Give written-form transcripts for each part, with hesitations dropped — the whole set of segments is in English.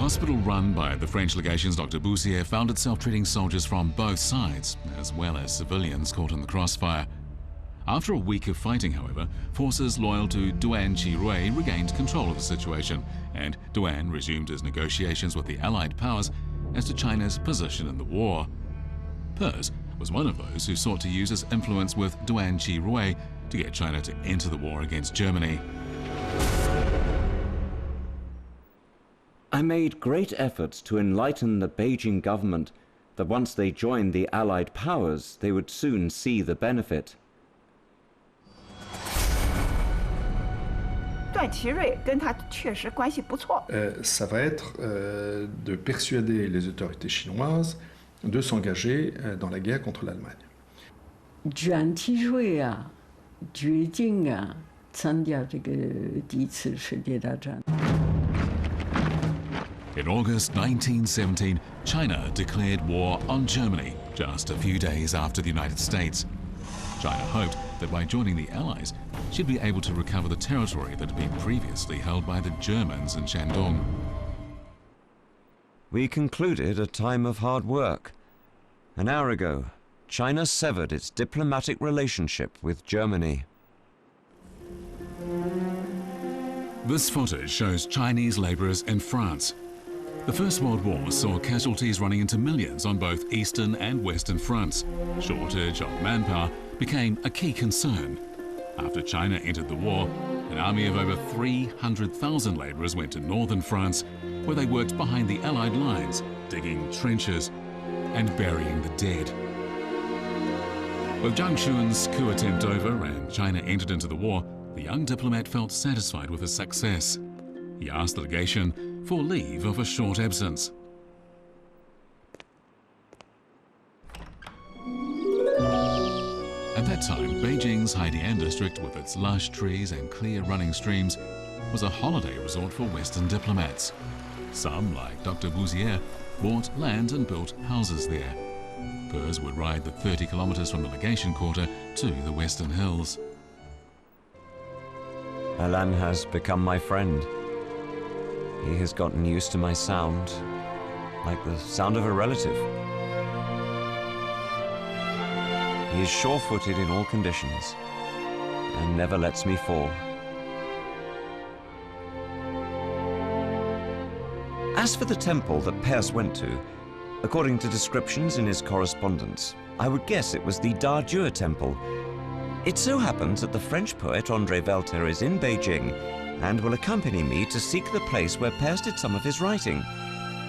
hospital run by the French legation's Dr. Boussier found itself treating soldiers from both sides, as well as civilians caught in the crossfire. After a week of fighting, however, forces loyal to Duan Qirui regained control of the situation, and Duan resumed his negotiations with the Allied powers as to China's position in the war. Pers was one of those who sought to use his influence with Duan Qirui to get China to enter the war against Germany. I made great efforts to enlighten the Beijing government that once they joined the Allied powers, they would soon see the benefit. Ça va être de persuader les autorités chinoises de s'engager dans la guerre contre l'Allemagne. 阮提瑞啊，决定啊，参加这个第一次世界大战。 In August 1917, China declared war on Germany just a few days after the United States. China hoped that by joining the Allies, she'd be able to recover the territory that had been previously held by the Germans in Shandong. We concluded a time of hard work. An hour ago, China severed its diplomatic relationship with Germany. This footage shows Chinese laborers in France. The First World War saw casualties running into millions on both eastern and western fronts. Shortage of manpower became a key concern. After China entered the war, an army of over 300,000 laborers went to northern France, where they worked behind the Allied lines, digging trenches and burying the dead. With Jiang Xuan's coup attempt over and China entered into the war, the young diplomat felt satisfied with his success. He asked the legation for leave of a short absence. At that time, Beijing's Haidian district, with its lush trees and clear running streams, was a holiday resort for Western diplomats. Some, like Dr. Boussier, bought land and built houses there. Pers would ride the 30 kilometers from the legation quarter to the Western Hills. Alan has become my friend. He has gotten used to my sound, like the sound of a relative. He is sure-footed in all conditions and never lets me fall. As for the temple that Pers went to, according to descriptions in his correspondence, I would guess it was the Dadieu temple. It so happens that the French poet André Velter is in Beijing and will accompany me to seek the place where Pers did some of his writing.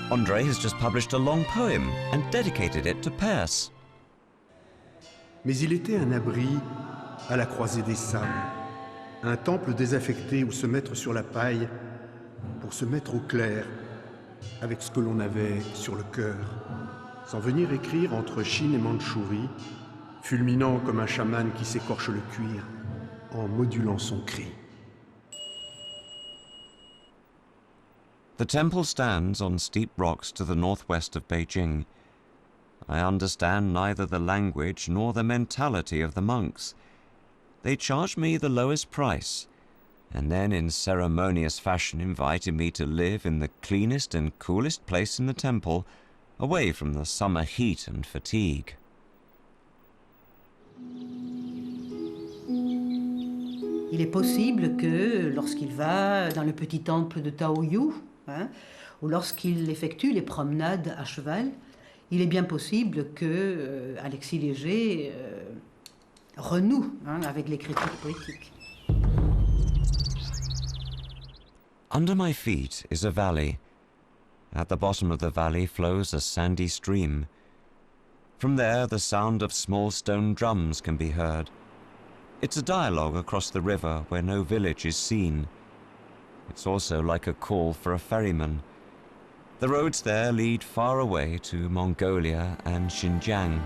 André has just published a long poem and dedicated it to Pers. Mais il était un abri à la croisée des sables, un temple désaffecté où se mettre sur la paille pour se mettre au clair avec ce que l'on avait sur le cœur, sans venir écrire entre Chine et Mandchourie, fulminant comme un chaman qui s'écorche le cuir en modulant son cri. The temple stands on steep rocks to the northwest of Beijing. I understand neither the language nor the mentality of the monks. They charged me the lowest price, and then in ceremonious fashion invited me to live in the cleanest and coolest place in the temple, away from the summer heat and fatigue. Il est possible que lorsqu'il va dans le petit temple de Taoyu, ou lorsqu'il effectue les promenades à cheval, il est bien possible que Alexis Léger renoue avec l'écriture poétique. Under my feet is a valley. At the bottom of the valley flows a sandy stream. From there, the sound of small stone drums can be heard. It's a dialogue across the river where no village is seen. It's also like a call for a ferryman. The roads there lead far away to Mongolia and Xinjiang.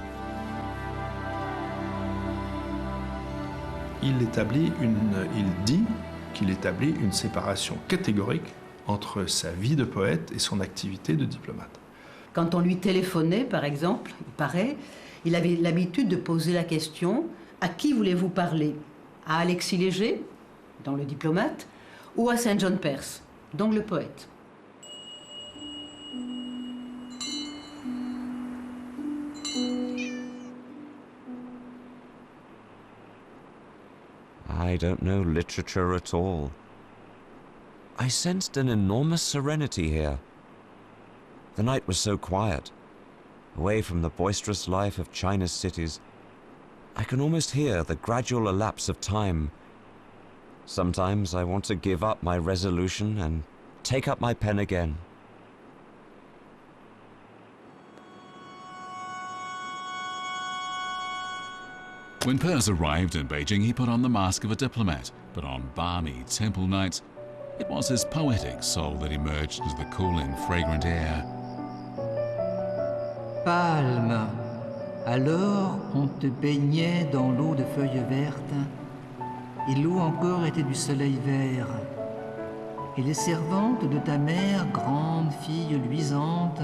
Il dit qu'il établit une séparation catégorique entre sa vie de poète et son activité de diplomate. Quand on lui téléphonait, par exemple, il paraît, il avait l'habitude de poser la question « À qui voulez-vous parler ? À Alexis Léger, donc le diplomate, ou à Saint John Perse, donc le poète ?» I don't know literature at all. I sensed an enormous serenity here. The night was so quiet. Away from the boisterous life of China's cities, I can almost hear the gradual elapse of time. Sometimes I want to give up my resolution and take up my pen again. When Pers arrived in Beijing, he put on the mask of a diplomat, but on balmy temple nights, it was his poetic soul that emerged into the cool and fragrant air. Palme, alors on te baignait dans l'eau de feuilles vertes, et l'eau encore était du soleil vert. Et les servantes de ta mère, grande fille luisante,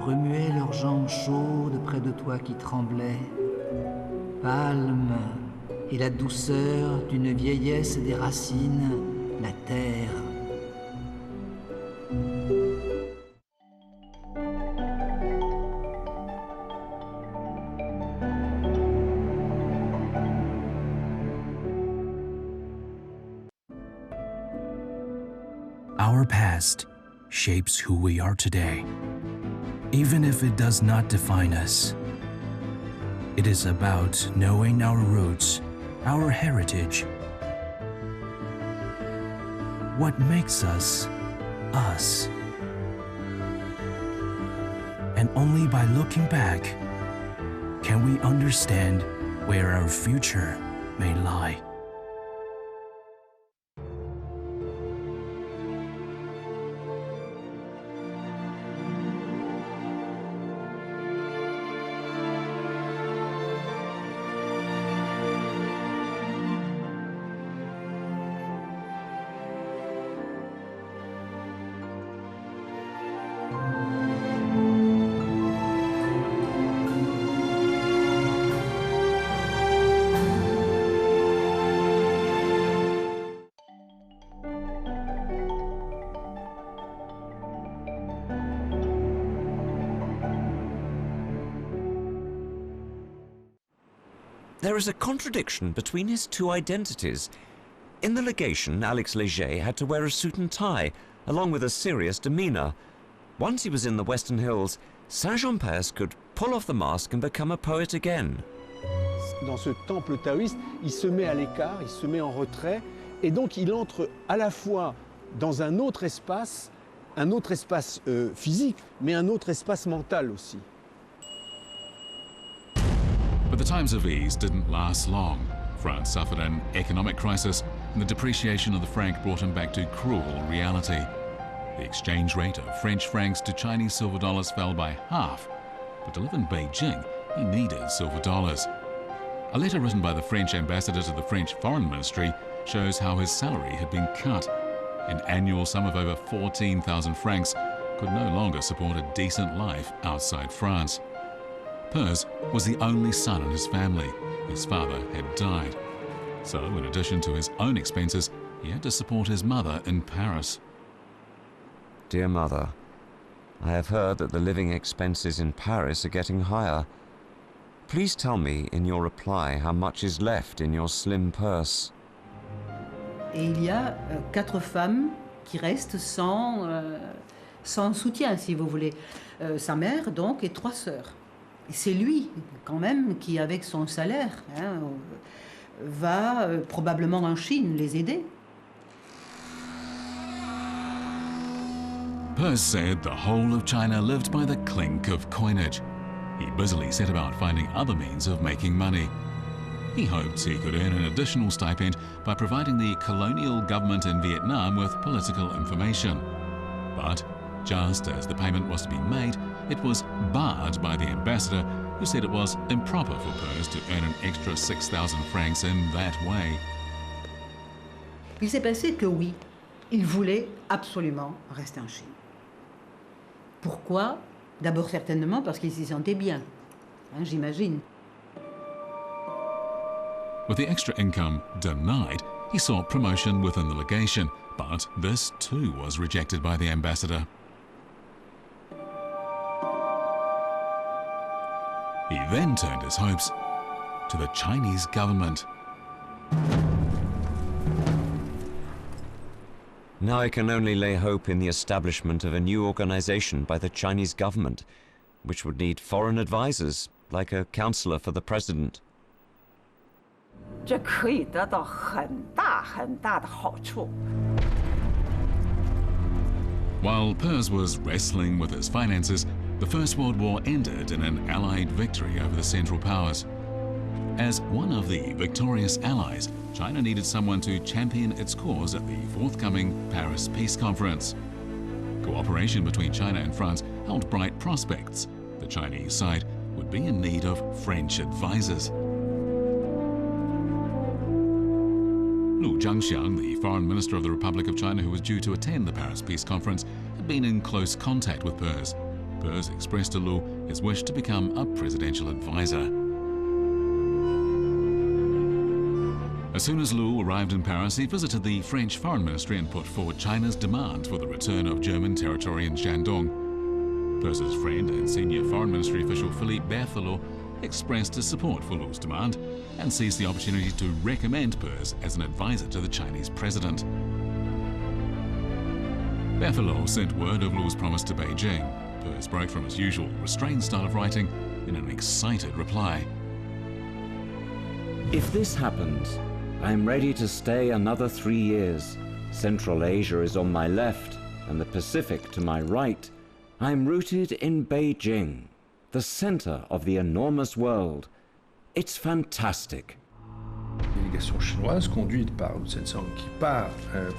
remuaient leurs jambes chaudes près de toi qui tremblait. Palme, et la douceur d'une vieillesse des racines, la terre. Our past shapes who we are today, even if it does not define us. It is about knowing our roots, our heritage. What makes us, us. And only by looking back can we understand where our future may lie. There is a contradiction between his two identities. In the legation, Alex Léger had to wear a suit and tie, along with a serious demeanor. Once he was in the Western Hills, Saint-Jean-Pers could pull off the mask and become a poet again. Dans ce temple taoïste, il se met à l'écart, il se met en retrait, et donc il entre à la fois dans un autre espace physique, mais un autre espace mental aussi. But the times of ease didn't last long. France suffered an economic crisis, and the depreciation of the franc brought him back to cruel reality. The exchange rate of French francs to Chinese silver dollars fell by half, but to live in Beijing, he needed silver dollars. A letter written by the French ambassador to the French Foreign Ministry shows how his salary had been cut. An annual sum of over 14,000 francs could no longer support a decent life outside France. Pers was the only son in his family. His father had died. So, in addition to his own expenses, he had to support his mother in Paris. Dear mother, I have heard that the living expenses in Paris are getting higher. Please tell me in your reply how much is left in your slim purse. Et il y a 4 femmes qui restent sans soutien, si vous voulez. Sa mère, donc, et 3 sœurs. Et c'est lui, quand même, qui, avec son salaire, va probablement en Chine les aider. Pers said the whole of China lived by the clink of coinage. He busily set about finding other means of making money. He hoped he could earn an additional stipend by providing the colonial government in Vietnam with political information. But just as the payment was to be made, it was barred by the ambassador, who said it was improper for Pers to earn an extra 6,000 francs in that way. Il s'est passé que oui, il voulait absolument rester en Chine. Pourquoi? D'abord certainement parce qu'il s'y sentait bien, j'imagine. With the extra income denied, he sought promotion within the legation, but this too was rejected by the ambassador. He then turned his hopes to the Chinese government. Now I can only lay hope in the establishment of a new organization by the Chinese government, which would need foreign advisors, like a counselor for the president. 这可以得到很大很大的好处。 While Pers was wrestling with his finances, the First World War ended in an Allied victory over the Central Powers. As one of the victorious Allies, China needed someone to champion its cause at the forthcoming Paris Peace Conference. Cooperation between China and France held bright prospects. The Chinese side would be in need of French advisors. Lu Zhangxiang, the foreign minister of the Republic of China who was due to attend the Paris Peace Conference, had been in close contact with Pers. Pers expressed to Lu his wish to become a presidential advisor. As soon as Lu arrived in Paris, he visited the French Foreign Ministry and put forward China's demand for the return of German territory in Shandong. Pers's friend and senior Foreign Ministry official Philippe Berthelot expressed his support for Lu's demand and seized the opportunity to recommend Pers as an advisor to the Chinese president. Berthelot sent word of Lu's promise to Beijing. Pers broke from his usual restrained style of writing in an excited reply. If this happens, I'm ready to stay another 3 years. Central Asia is on my left and the Pacific to my right. I'm rooted in Beijing, the center of the enormous world. It's fantastic. Délégation chinoise conduite par Lu Zhenzong qui part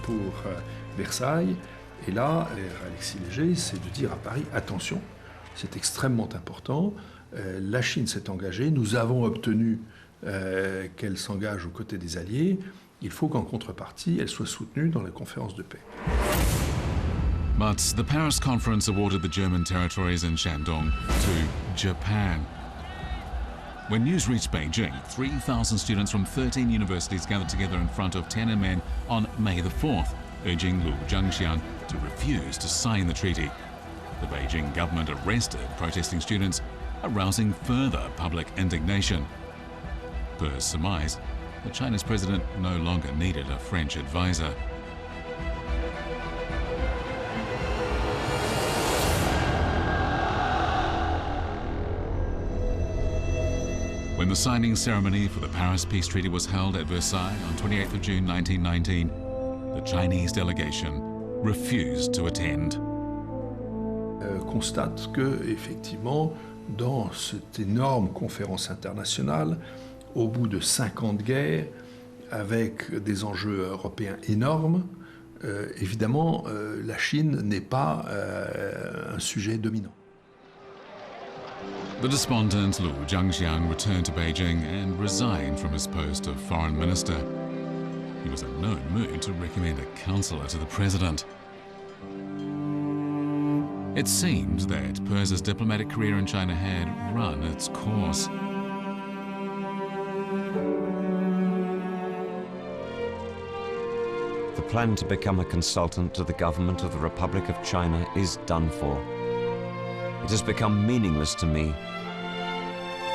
pour Versailles. Et là, Alexis Léger, c'est de dire à Paris, attention, c'est extrêmement important. La Chine s'est engagée, nous avons obtenu qu'elle s'engage aux côtés des Alliés. Il faut qu'en contrepartie, elle soit soutenue dans la conférence de paix. But the Paris conference awarded the German territories in Shandong to Japan. When news reached Beijing, 3,000 students from 13 universities gathered together in front of Tiananmen on May the 4th, urging Lu Zhangxiang to refuse to sign the treaty. The Beijing government arrested protesting students, arousing further public indignation. Pers surmised the Chinese president no longer needed a French advisor. When the signing ceremony for the Paris Peace Treaty was held at Versailles on 28th of June 1919, the Chinese delegation refused to attend. Constate que, effectivement, dans cette énorme conférence internationale, au bout de 5 ans de guerre, avec des enjeux européens énormes, évidemment, la Chine n'est pas un sujet dominant. The despondent Lu Zhangxiang returned to Beijing and resigned from his post of foreign minister. He was in no mood to recommend a counselor to the president. It seemed that Pers's diplomatic career in China had run its course. The plan to become a consultant to the government of the Republic of China is done for. It has become meaningless to me.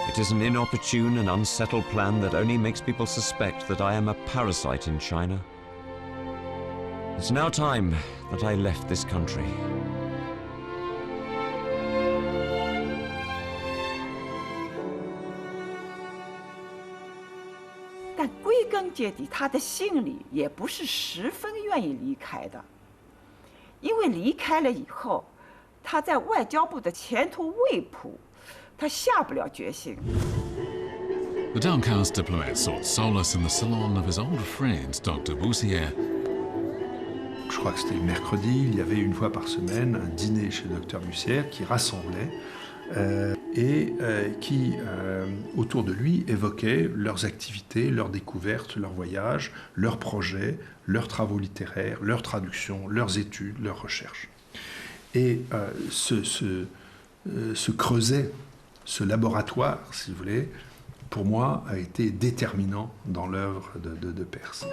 It is an inopportune and unsettled plan that only makes people suspect that I am a parasite in China. It's now time that I left this country. 但归根结底，他的心里也不是十分愿意离开的，因为离开了以后，他在外交部的前途未卜，他下不了决心。 The downcast diplomat sought solace in the salon of his old friend, Dr. Boussière. Je crois que c'était mercredi, il y avait une fois par semaine un dîner chez Dr. Bussière qui rassemblait et qui, autour de lui, évoquait leurs activités, leurs découvertes, leurs voyages, leurs projets, leurs travaux littéraires, leurs traductions, leurs études, leurs recherches. Et ce creuset, ce laboratoire, si vous voulez, pour moi, a été déterminant dans l'œuvre de Pers.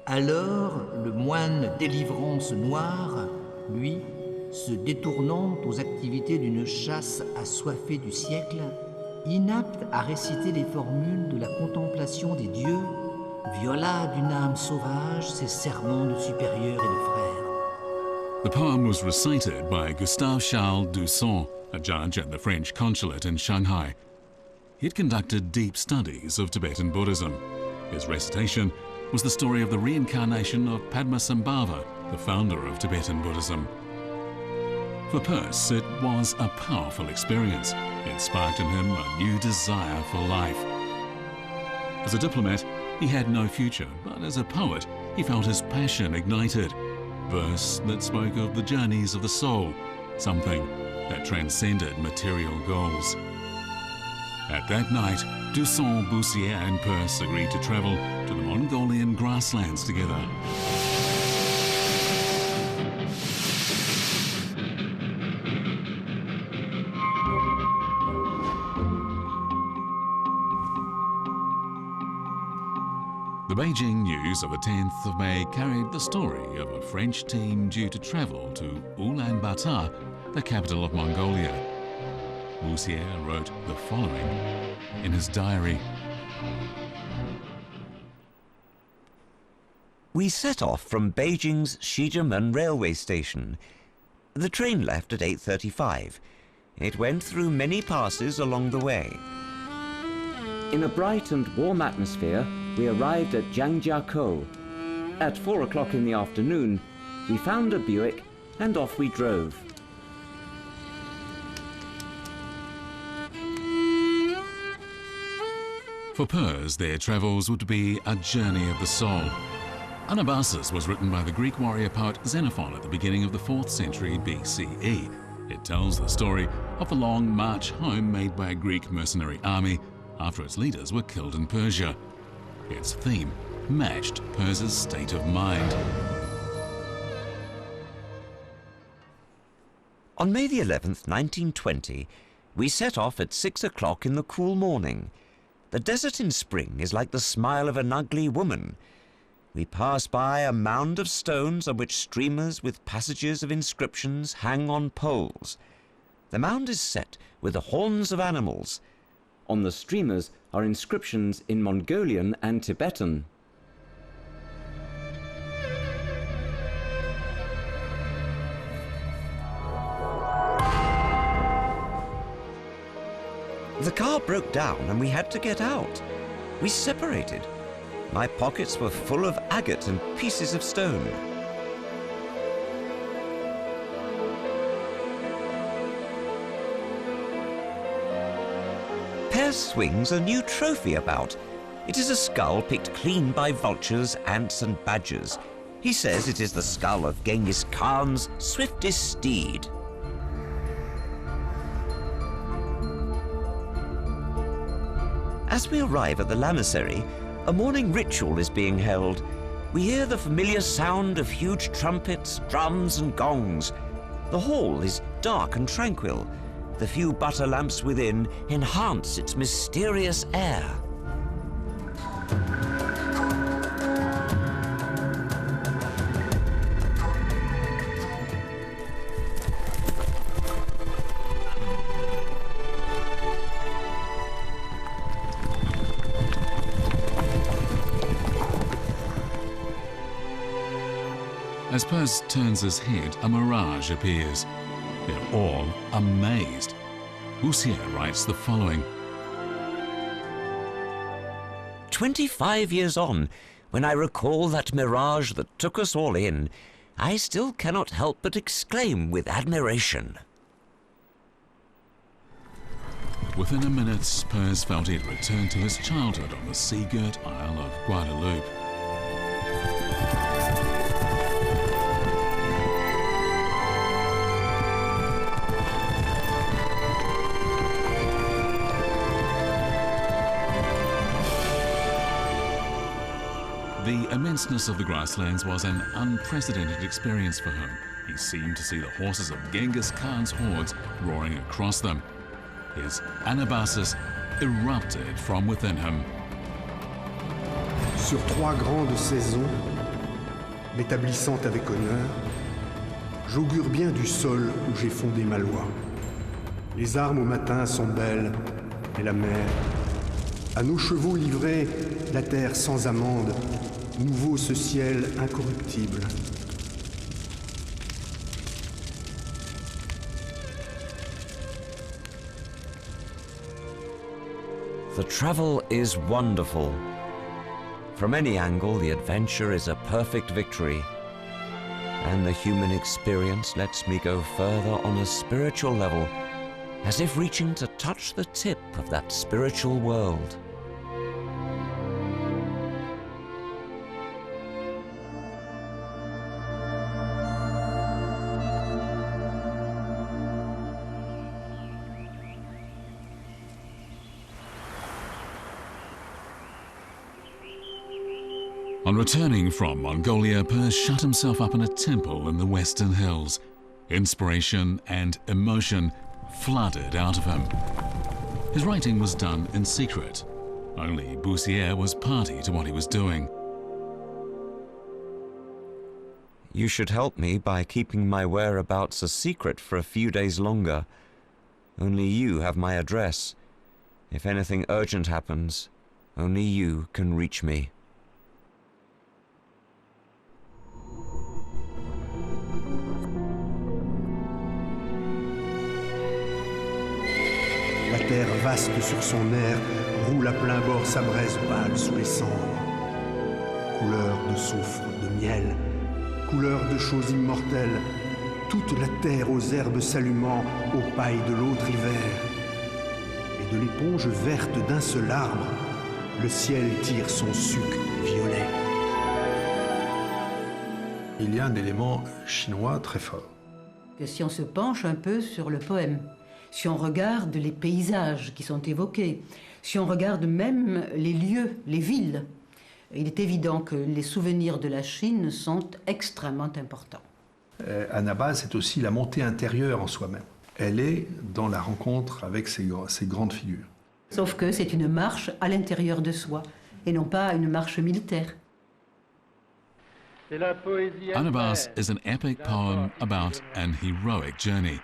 Alors, le moine délivrance noire, lui, se détournant aux activités d'une chasse assoiffée du siècle, inapte à réciter les formules de la contemplation des dieux, viola d'une âme sauvage ses serments de supérieur et de frère. The poem was recited by Gustave Charles Dusson, a judge at the French consulate in Shanghai. He'd conducted deep studies of Tibetan Buddhism. His recitation was the story of the reincarnation of Padmasambhava, the founder of Tibetan Buddhism. For Peirce, it was a powerful experience. It sparked in him a new desire for life. As a diplomat, he had no future, but as a poet, he felt his passion ignited. Verse that spoke of the journeys of the soul, something that transcended material goals. At that night, Dusson, Boussier and Peirce agreed to travel to the Mongolian grasslands together. The Beijing news of the 10th of May carried the story of a French team due to travel to Ulaanbaatar, the capital of Mongolia. Boussier wrote the following in his diary. We set off from Beijing's Shijiamen railway station. The train left at 8:35. It went through many passes along the way. In a bright and warm atmosphere, we arrived at Zhangjiakou. At 4 o'clock in the afternoon, we found a Buick and off we drove. For Peirce, their travels would be a journey of the soul. Anabasis was written by the Greek warrior poet Xenophon at the beginning of the 4th century BCE. It tells the story of the long march home made by a Greek mercenary army after its leaders were killed in Persia. Its theme matched Peirce's state of mind. On May the 11th, 1920, we set off at 6 o'clock in the cool morning. The desert in spring is like the smile of an ugly woman. We pass by a mound of stones on which streamers with passages of inscriptions hang on poles. The mound is set with the horns of animals. On the streamers are inscriptions in Mongolian and Tibetan. The car broke down and we had to get out. We separated. My pockets were full of agate and pieces of stone. Peirce swings a new trophy about. It is a skull picked clean by vultures, ants and badgers. He says it is the skull of Genghis Khan's swiftest steed. As we arrive at the lamasery, a morning ritual is being held. We hear the familiar sound of huge trumpets, drums and gongs. The hall is dark and tranquil. The few butter lamps within enhance its mysterious air. As Peirce turns his head, a mirage appears. They're all amazed. Boussier writes the following. 25 years on, when I recall that mirage that took us all in, I still cannot help but exclaim with admiration. Within a minute, Peirce felt he'd returned to his childhood on the sea-girt Isle of Guadeloupe. The immenseness of the grasslands was an unprecedented experience for him. He seemed to see the horses of Genghis Khan's hordes roaring across them. His anabasis erupted from within him. Sur 3 grandes saisons, m'établissant avec honneur, j'augure bien du sol où j'ai fondé ma loi. Les armes au matin sont belles, et la mer, à nos chevaux livrés, la terre sans amende, nouveau ce ciel incorruptible. The travel is wonderful. From any angle, the adventure is a perfect victory. And the human experience lets me go further on a spiritual level, as if reaching to touch the tip of that spiritual world. On returning from Mongolia, Peirce shut himself up in a temple in the Western Hills. Inspiration and emotion flooded out of him. His writing was done in secret. Only Boussier was party to what he was doing. You should help me by keeping my whereabouts a secret for a few days longer. Only you have my address. If anything urgent happens, only you can reach me. La terre vaste sur son air roule à plein bord sa braise pâle sous les cendres. Couleur de soufre, de miel, couleur de choses immortelles, toute la terre aux herbes s'allumant, aux pailles de l'autre hiver. Et de l'éponge verte d'un seul arbre, le ciel tire son suc violet. Il y a un élément chinois très fort. Que si on se penche un peu sur le poème, si on regarde les paysages qui sont évoqués, si on regarde même les lieux, les villes, il est évident que les souvenirs de la Chine sont extrêmement importants. Angabe, c'est aussi la montée intérieure en soi-même. Elle est dans la rencontre avec ces grandes figures. Sauf que c'est une marche à l'intérieur de soi, et non pas une marche militaire. Angabe is an epic poem about an heroic journey.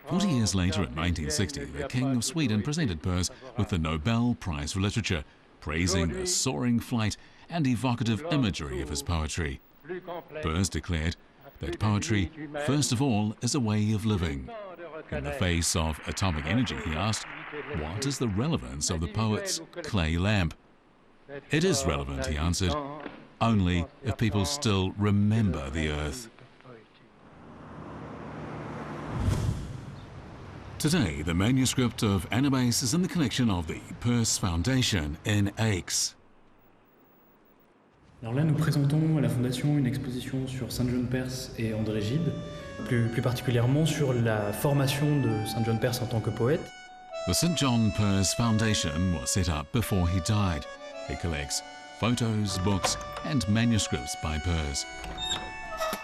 40 years later, in 1960, the King of Sweden presented Peirce with the Nobel Prize for Literature, praising the soaring flight and evocative imagery of his poetry. Peirce declared that poetry, first of all, is a way of living. In the face of atomic energy, he asked, what is the relevance of the poet's clay lamp? It is relevant, he answered, only if people still remember the earth. Today, the manuscript of Angabe is in the collection of the Peirce Foundation in Aix. Alors là, nous présentons à la Fondation une exposition sur Saint John Peirce et André Gide, plus particulièrement sur la formation de Saint John Peirce en tant que poète. The St. John Peirce Foundation was set up before he died. It collects photos, books, and manuscripts by Peirce.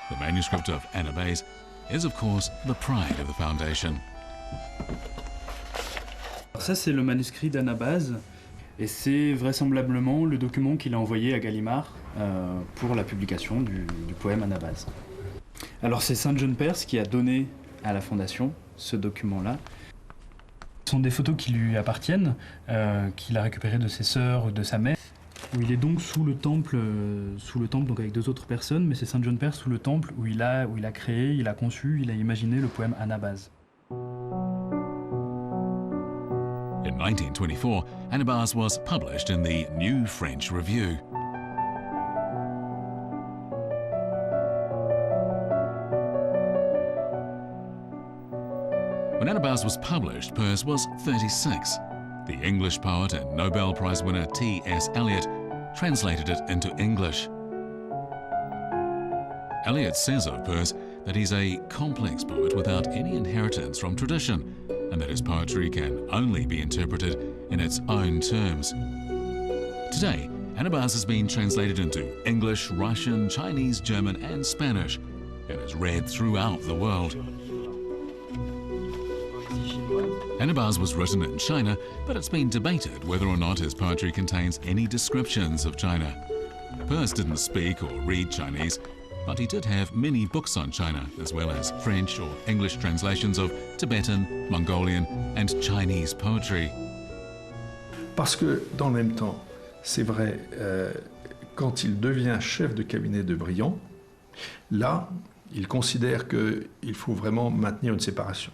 The manuscript of Angabe is, of course, the pride of the foundation. Alors ça, c'est le manuscrit d'Angabe, et c'est vraisemblablement le document qu'il a envoyé à Gallimard pour la publication du poème Angabe. Alors c'est Saint John Peirce qui a donné à la Fondation ce document-là. Ce sont des photos qui lui appartiennent, qu'il a récupérées de ses sœurs ou de sa mère, où il est donc sous le temple donc avec deux autres personnes, mais c'est Saint John Peirce sous le temple où il a créé, il a conçu, il a imaginé le poème Angabe. In 1924, Angabe was published in the New French Review. When Angabe was published, Peirce was 36. The English poet and Nobel Prize winner T.S. Eliot translated it into English. Eliot says of Peirce that he's a complex poet without any inheritance from tradition, and that his poetry can only be interpreted in its own terms. Today, Angabe has been translated into English, Russian, Chinese, German, and Spanish, and is read throughout the world. Angabe was written in China, but it's been debated whether or not his poetry contains any descriptions of China. Peirce didn't speak or read Chinese, but he did have many books on China, as well as French or English translations of Tibetan, Mongolian, and Chinese poetry. Parce que, dans le même temps, c'est vrai, quand il devient chef de cabinet de Briand, là, il considère qu'il faut vraiment maintenir une séparation.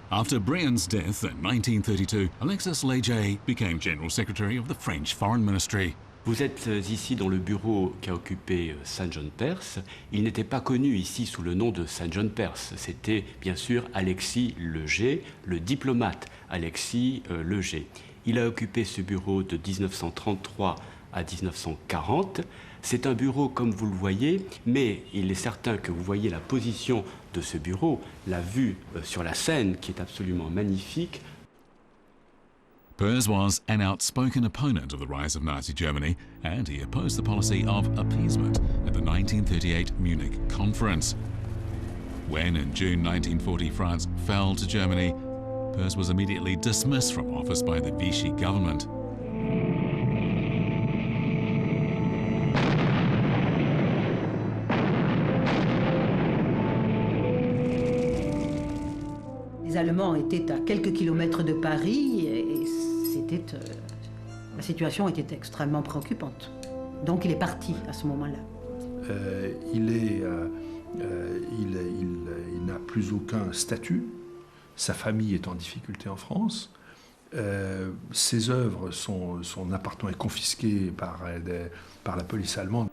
After Briand's death in 1932, Alexis Leider became General Secretary of the French Foreign Ministry. Vous êtes ici dans le bureau qu'a occupé Saint John Perse. Il n'était pas connu ici sous le nom de Saint John Perse. C'était bien sûr Alexis Leger, le diplomate Alexis Leger. Il a occupé ce bureau de 1933 à 1940. C'est un bureau comme vous le voyez, mais il est certain que vous voyez la position de ce bureau, la vue sur la Seine qui est absolument magnifique. Perse was an outspoken opponent of the rise of Nazi Germany, and he opposed the policy of appeasement at the 1938 Munich conference. When in June 1940 France fell to Germany, Perse was immediately dismissed from office by the Vichy government. Les Allemands étaient à quelques kilomètres de Paris et la situation était extrêmement préoccupante. Donc il est parti à ce moment-là. Il n'a plus aucun statut. Sa famille est en difficulté en France. Ses œuvres, son appartement est confisqué par la police allemande.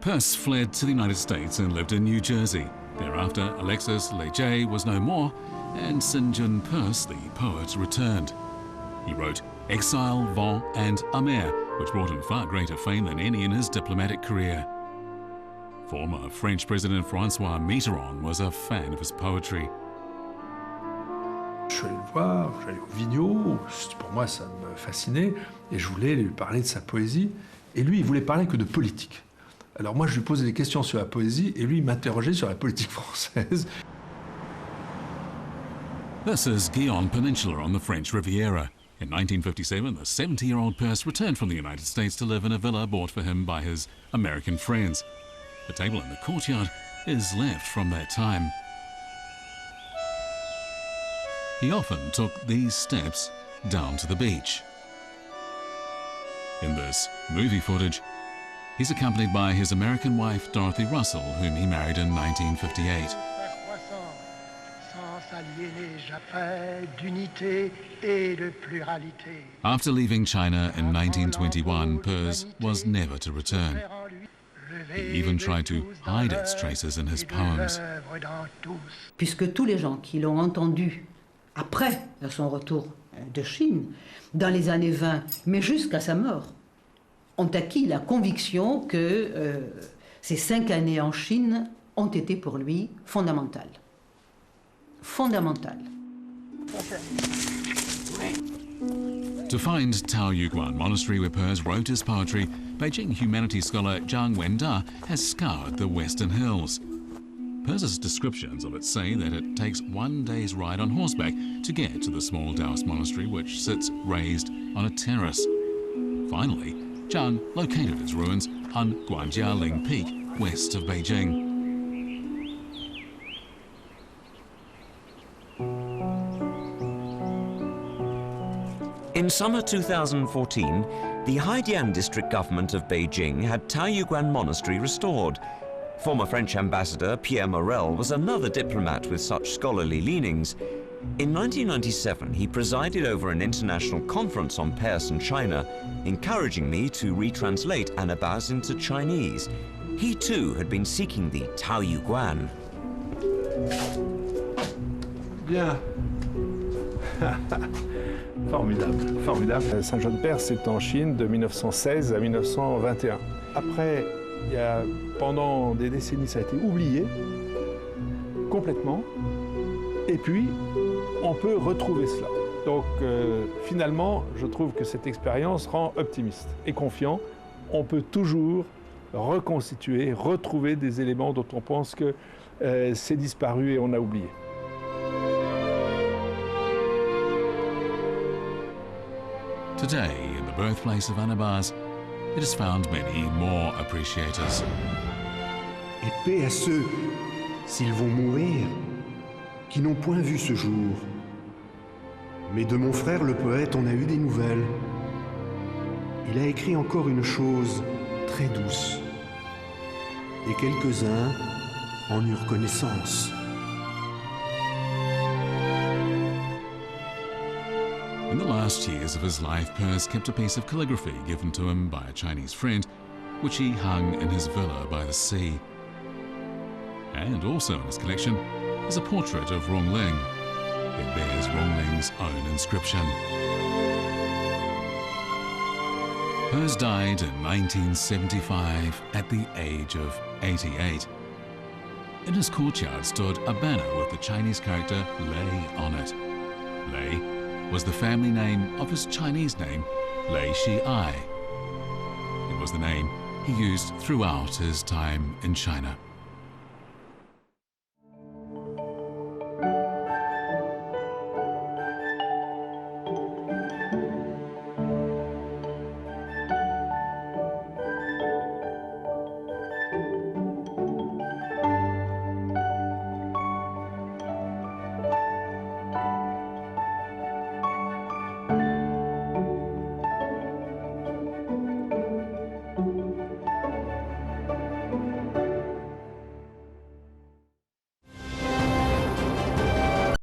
Perse fled to the United States and lived in New Jersey. Thereafter, Alexis Leider was no more, and Saint John Perse, the poet, returned. He wrote Exile, Vent and Amer, which brought him far greater fame than any in his diplomatic career. Former French President François Mitterrand was a fan of his poetry. Je suis allé le voir, je suis allé au Vigneault, pour moi ça me fascinait, et je voulais lui parler de sa poésie, et lui il voulait parler que de politique. Alors moi, je lui posais des questions sur la poésie et lui, il m'interrogeait sur la politique française. This is Guion Peninsula on the French Riviera. In 1957, the 70-year-old Perse returned from the United States to live in a villa bought for him by his American friends. The table in the courtyard is left from that time. He often took these steps down to the beach. In this movie footage, he's accompanied by his American wife, Dorothy Russell, whom he married in 1958. After leaving China in 1921, Perse was never to return. He even tried to hide its traces in his poems. Puisque tous les gens qui l'ont entendu après son retour de Chine, dans les années 20, mais jusqu'à sa mort, ont acquis la conviction que ces 5 années en Chine ont été pour lui fondamentales. Fondamentales. To find Taoyuan Monastery where Perse wrote his poetry, Beijing humanities scholar Zhang Wenda has scoured the Western Hills. Perse's descriptions of it say that it takes 1 day's ride on horseback to get to the small Taoist monastery, which sits raised on a terrace. Finally, Zhang located its ruins on Guanjialing Peak, west of Beijing. In summer 2014, the Haidian district government of Beijing had Taoyuan Monastery restored. Former French ambassador Pierre Morel was another diplomat with such scholarly leanings. In 1997, he presided over an international conference on Perse and China, encouraging me to retranslate Anabaz into Chinese. He too had been seeking the Taoyuan. Bien. Formidable, formidable. Saint John Perse est en Chine de 1916 à 1921. Après, pendant des décennies, ça a été oublié complètement. Et puis, on peut retrouver cela. Donc, finalement, je trouve que cette expérience rend optimiste et confiant. On peut toujours reconstituer, retrouver des éléments dont on pense que c'est disparu et on a oublié. Today, in the birthplace of Anabaz, it has found many more appreciators. Et paix à ceux, s'ils vont mourir, qui n'ont point vu ce jour. Mais de mon frère le poète, on a eu des nouvelles. il a écrit encore une chose très douce. Et quelques-uns en eurent connaissance. In the last years of his life, Peirce kept a piece of calligraphy given to him by a Chinese friend, which he hung in his villa by the sea. And also in his collection is a portrait of Rongling. It bears Rongling's own inscription. Peirce died in 1975 at the age of 88. In his courtyard stood a banner with the Chinese character Lei on it. Lei was the family name of his Chinese name, Lei Shi-ai. It was the name he used throughout his time in China.